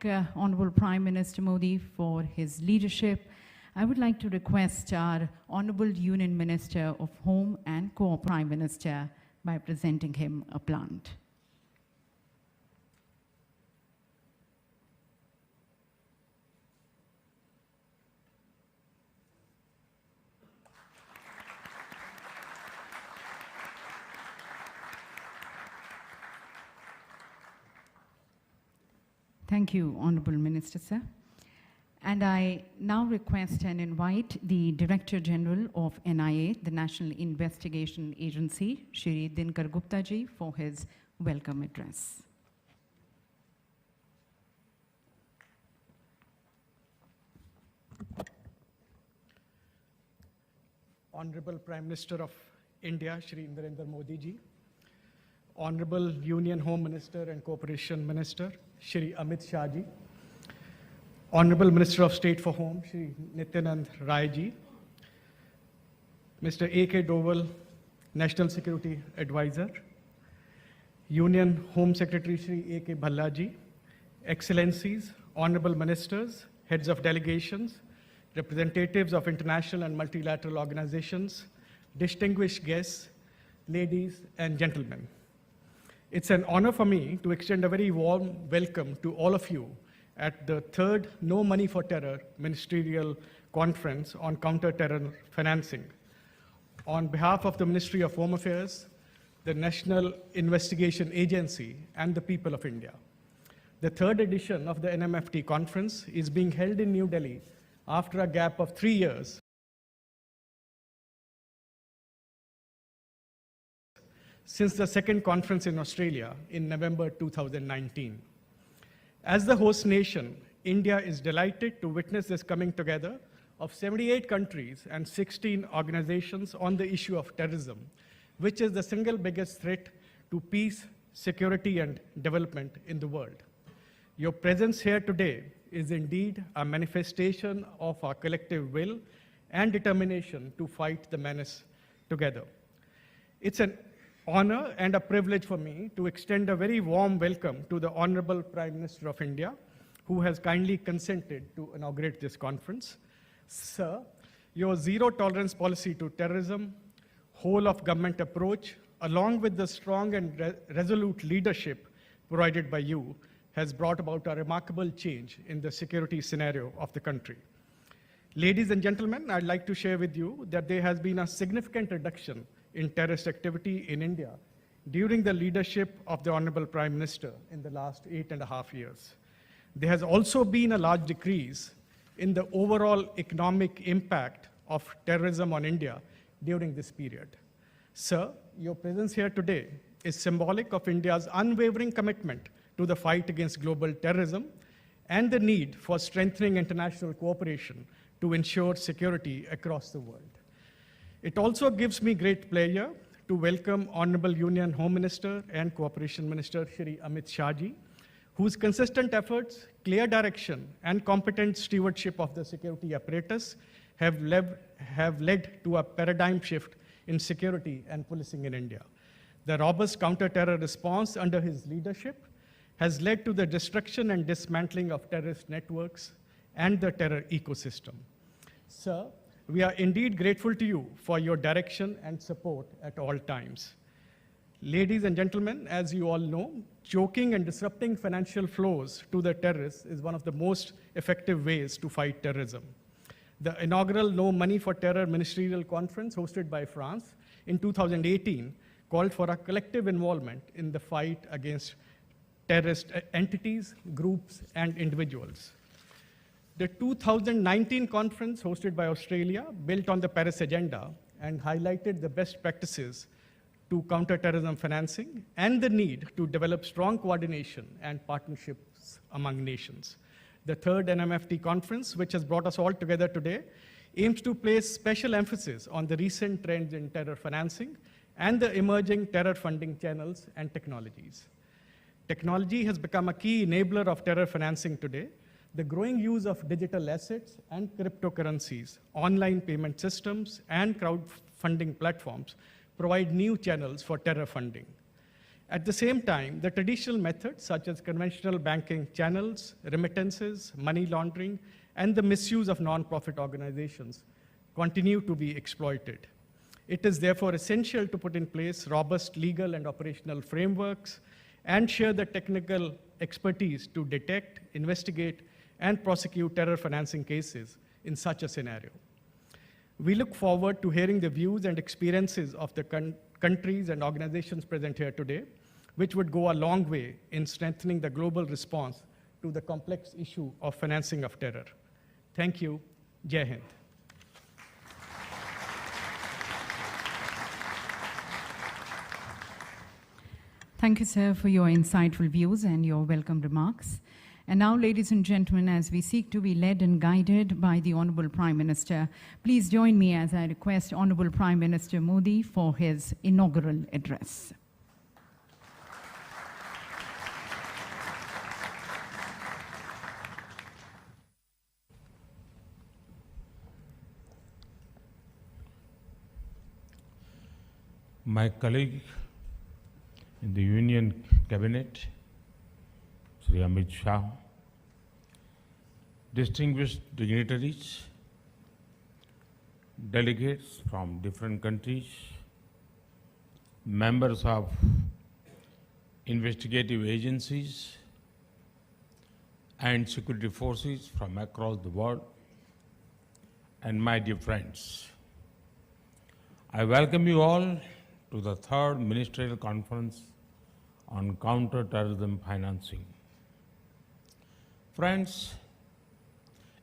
thank Honorable Prime Minister Modi for his leadership. I would like to request our Honorable Union Minister of Home and Co-Prime Minister by presenting him a plant. Thank you, Honorable Minister, sir. And I now request and invite the Director General of NIA, the National Investigation Agency, Shri Dinkar Gupta ji, for his welcome address. Honorable Prime Minister of India, Shri Narendra Modi ji, Honorable Union Home Minister and Cooperation Minister, Shri Amit Shah ji, Honorable Minister of State for Home, Shri Nityanand Rai ji, Mr. A.K. Doval, National Security Advisor, Union Home Secretary Shri A.K. Bhalla ji, Excellencies, Honorable Ministers, Heads of Delegations, representatives of international and multilateral organizations, distinguished guests, ladies and gentlemen. It's an honor for me to extend a very warm welcome to all of you at the third No Money for Terror Ministerial Conference on Counter-Terror Financing. On behalf of the Ministry of Home Affairs, the National Investigation Agency, and the people of India. The third edition of the NMFT conference is being held in New Delhi after a gap of 3 years since the second conference in Australia in November 2019. As the host nation, India is delighted to witness this coming together of 78 countries and 16 organizations on the issue of terrorism, which is the single biggest threat to peace, security, and development in the world. Your presence here today is indeed a manifestation of our collective will and determination to fight the menace together. It's an honor and a privilege for me to extend a very warm welcome to the Honorable Prime Minister of India, who has kindly consented to inaugurate this conference. Sir, your zero tolerance policy to terrorism, whole of government approach, along with the strong and resolute leadership provided by you, has brought about a remarkable change in the security scenario of the country. Ladies and gentlemen, I'd like to share with you that there has been a significant reduction in terrorist activity in India during the leadership of the Honorable Prime Minister in the last 8.5 years. There has also been a large decrease in the overall economic impact of terrorism on India during this period. Sir, your presence here today is symbolic of India's unwavering commitment to the fight against global terrorism and the need for strengthening international cooperation to ensure security across the world. It also gives me great pleasure to welcome Honorable Union Home Minister and Cooperation Minister Shri Amit Shah ji, whose consistent efforts, clear direction, and competent stewardship of the security apparatus have led to a paradigm shift in security and policing in India. The robust counter-terror response under his leadership has led to the destruction and dismantling of terrorist networks and the terror ecosystem. Sir, we are indeed grateful to you for your direction and support at all times. Ladies and gentlemen, as you all know, choking and disrupting financial flows to the terrorists is one of the most effective ways to fight terrorism. The inaugural No Money for Terror Ministerial Conference hosted by France in 2018 called for a collective involvement in the fight against terrorist entities, groups, and individuals. The 2019 conference hosted by Australia built on the Paris Agenda and highlighted the best practices to counter-terrorism financing and the need to develop strong coordination and partnerships among nations. The third NMFT conference, which has brought us all together today, aims to place special emphasis on the recent trends in terror financing and the emerging terror funding channels and technologies. Technology has become a key enabler of terror financing today. The growing use of digital assets and cryptocurrencies, online payment systems, and crowdfunding platforms provide new channels for terror funding. At the same time, the traditional methods such as conventional banking channels, remittances, money laundering, and the misuse of non-profit organizations continue to be exploited. It is therefore essential to put in place robust legal and operational frameworks and share the technical expertise to detect, investigate, and prosecute terror financing cases in such a scenario. We look forward to hearing the views and experiences of the countries and organizations present here today, which would go a long way in strengthening the global response to the complex issue of financing of terror. Thank you. Jai Hind. Thank you, sir, for your insightful views and your welcome remarks. And now, ladies and gentlemen, as we seek to be led and guided by the Honorable Prime Minister, please join me as I request Honorable Prime Minister Modi for his inaugural address. My colleague in the Union Cabinet, Shri Amit Shah, distinguished dignitaries, delegates from different countries, members of investigative agencies and security forces from across the world, and my dear friends, I welcome you all to the third Ministerial Conference on Counter-Terrorism Financing. Friends,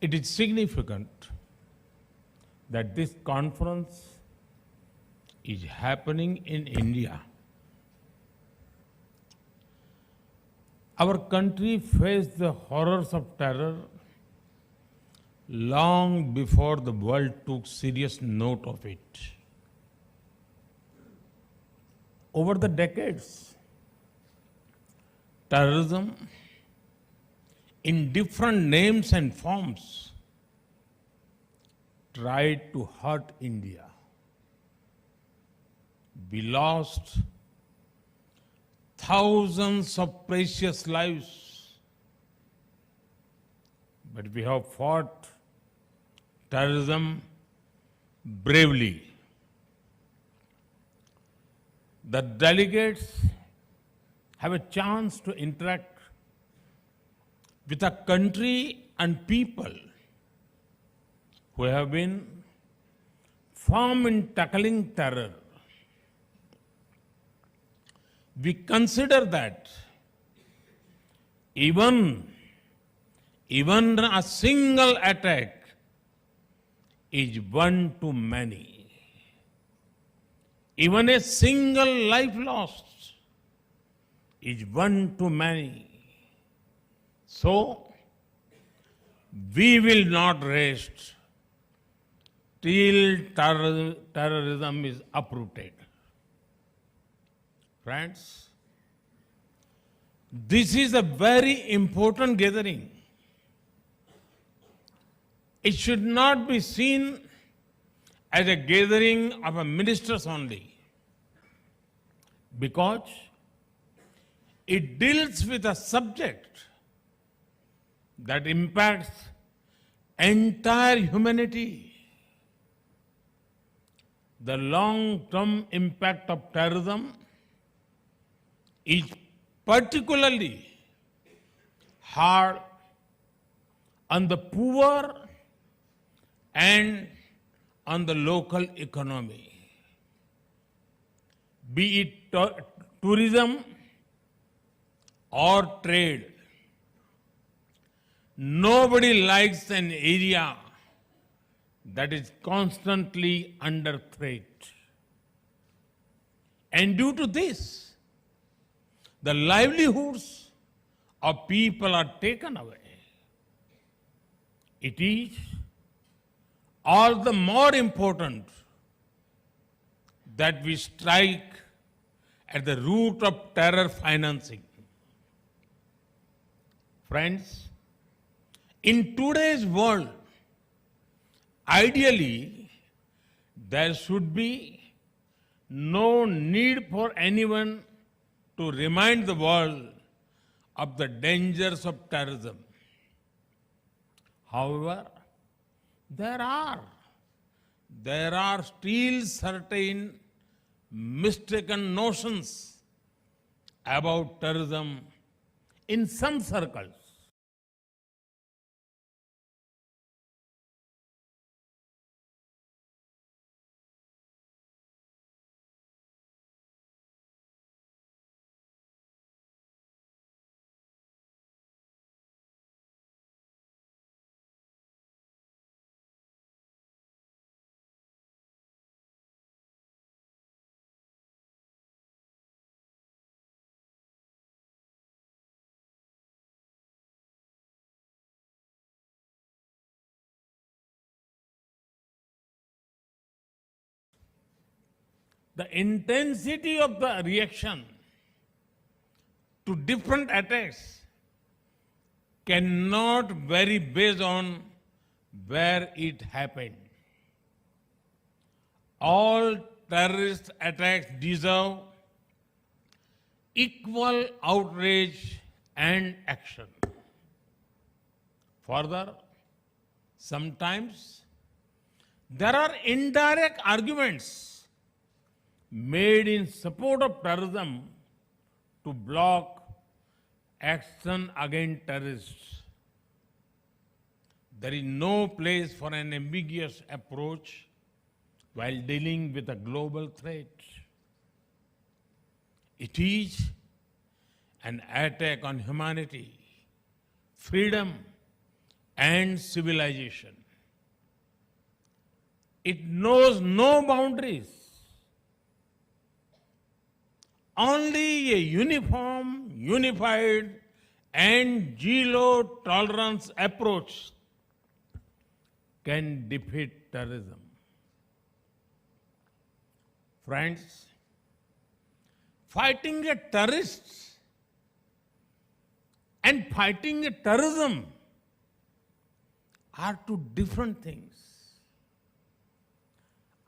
it is significant that this conference is happening in India. Our country faced the horrors of terror long before the world took serious note of it. Over the decades, terrorism in different names and forms tried to hurt India. We lost thousands of precious lives, but we have fought terrorism bravely. The delegates have a chance to interact with a country and people who have been firm in tackling terror. We consider that even a single attack is one too many. Even a single life lost is one too many. So, we will not rest till terrorism is uprooted. Friends, this is a very important gathering. It should not be seen as a gathering of ministers only, because it deals with a subject that impacts entire humanity. The long-term impact of terrorism is particularly hard on the poor and on the local economy, be it tourism or trade. Nobody likes an area that is constantly under threat. And due to this, the livelihoods of people are taken away. It is all the more important that we strike at the root of terror financing. Friends, in today's world, ideally, there should be no need for anyone to remind the world of the dangers of terrorism. However, there are still certain mistaken notions about terrorism in some circles. The intensity of the reaction to different attacks cannot vary based on where it happened. All terrorist attacks deserve equal outrage and action. Further, sometimes there are indirect arguments made in support of terrorism to block action against terrorists. There is no place for an ambiguous approach while dealing with a global threat. It is an attack on humanity, freedom, and civilization. It knows no boundaries. Only a uniform, unified, and zero-tolerance approach can defeat terrorism. Friends, fighting a terrorist and fighting a terrorism are two different things.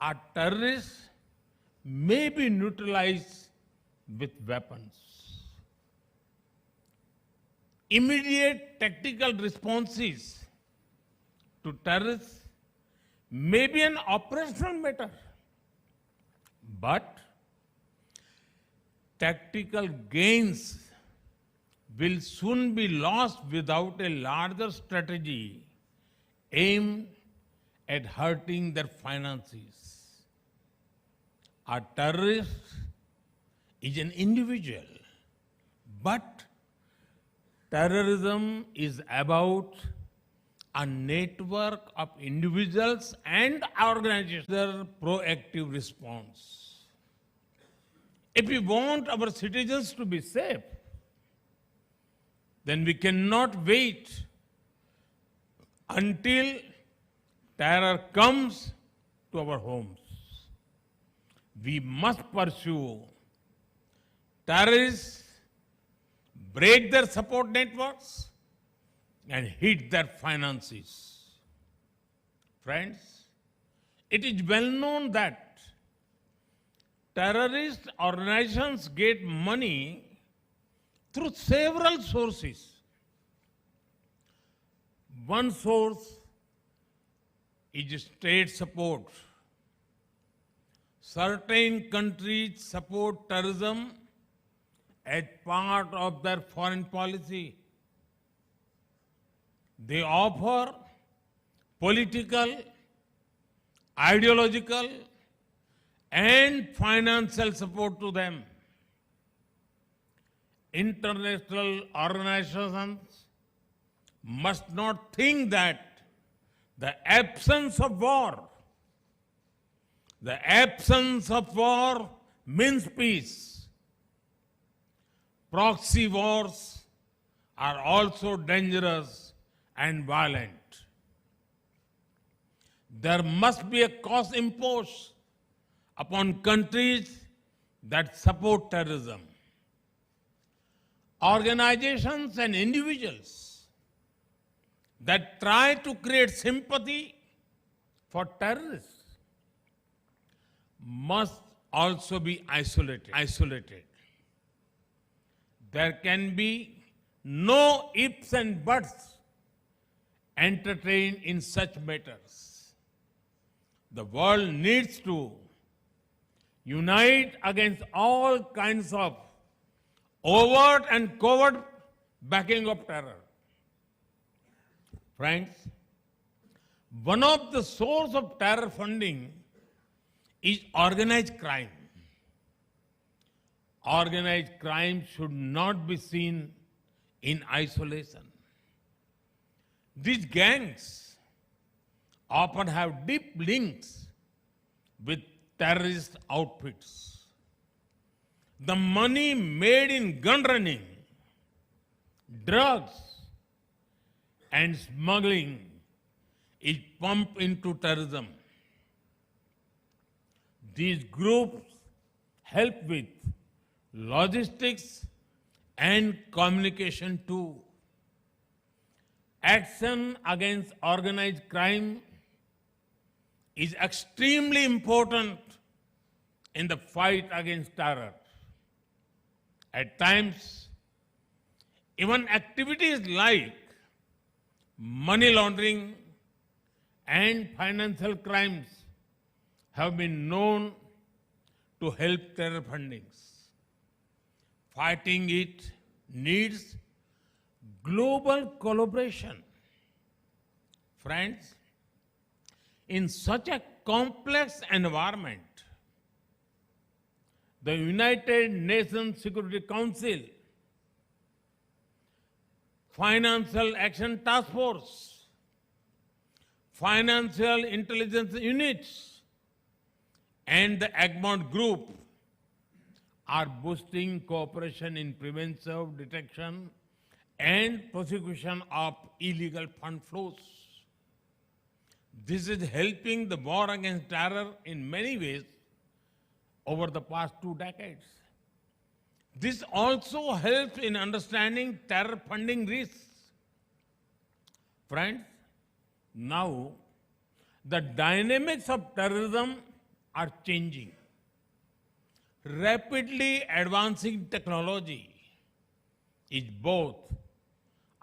A terrorist may be neutralized with weapons. Immediate tactical responses to terrorists may be an operational matter, but tactical gains will soon be lost without a larger strategy aimed at hurting their finances. A terrorist is an individual, but terrorism is about a network of individuals and organizations. Their proactive response. If we want our citizens to be safe, then we cannot wait until terror comes to our homes. We must pursue terrorists, break their support networks, and hit their finances. Friends, it is well known that terrorist organizations get money through several sources. One source is state support. Certain countries support terrorism as part of their foreign policy. They offer political, ideological, and financial support to them. International organizations must not think that the absence of war means peace. Proxy wars are also dangerous and violent. There must be a cost imposed upon countries that support terrorism. Organizations and individuals that try to create sympathy for terrorists must also be isolated. There can be no ifs and buts entertained in such matters. The world needs to unite against all kinds of overt and covert backing of terror. Friends, one of the sources of terror funding is organized crime. Organized crime should not be seen in isolation. These gangs often have deep links with terrorist outfits. The money made in gun running, drugs, and smuggling is pumped into terrorism. These groups help with logistics and communication too. Action against organized crime is extremely important in the fight against terror. At times, even activities like money laundering and financial crimes have been known to help terror fundings. Fighting it needs global collaboration. Friends, in such a complex environment, the United Nations Security Council, Financial Action Task Force, Financial Intelligence Units, and the Egmont Group are boosting cooperation in preventive detection and prosecution of illegal fund flows. This is helping the war against terror in many ways over the past 2 decades. This also helps in understanding terror funding risks. Friends, now the dynamics of terrorism are changing. Rapidly advancing technology is both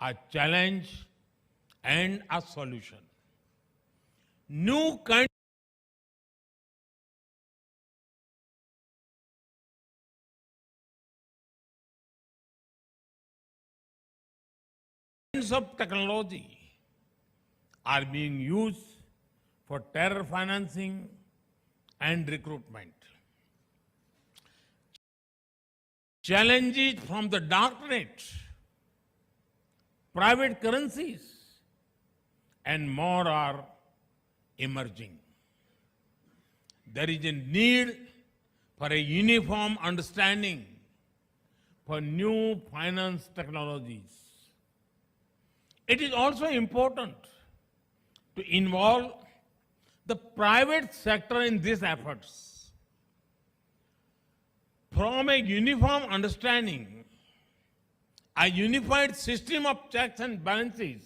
a challenge and a solution. New kinds of technology are being used for terror financing and recruitment. Challenges from the darknet, private currencies, and more are emerging. There is a need for a uniform understanding for new finance technologies. It is also important to involve the private sector in these efforts. From a uniform understanding, a unified system of checks and balances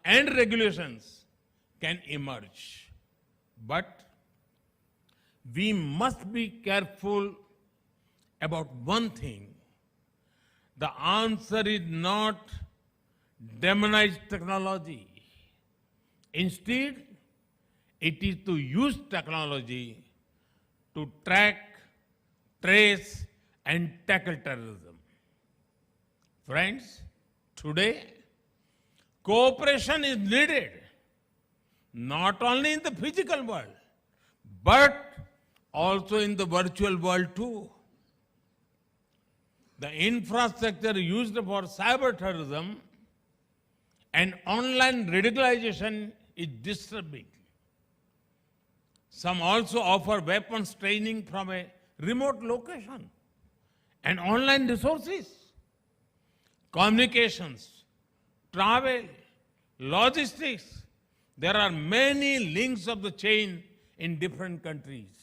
and regulations can emerge. But we must be careful about one thing. The answer is not demonize technology. Instead, it is to use technology to track, trace, and tackle terrorism. Friends, today, cooperation is needed, not only in the physical world, but also in the virtual world too. The infrastructure used for cyber terrorism and online radicalization is disturbing. Some also offer weapons training from a remote location and online resources, communications, travel, logistics. There are many links of the chain in different countries.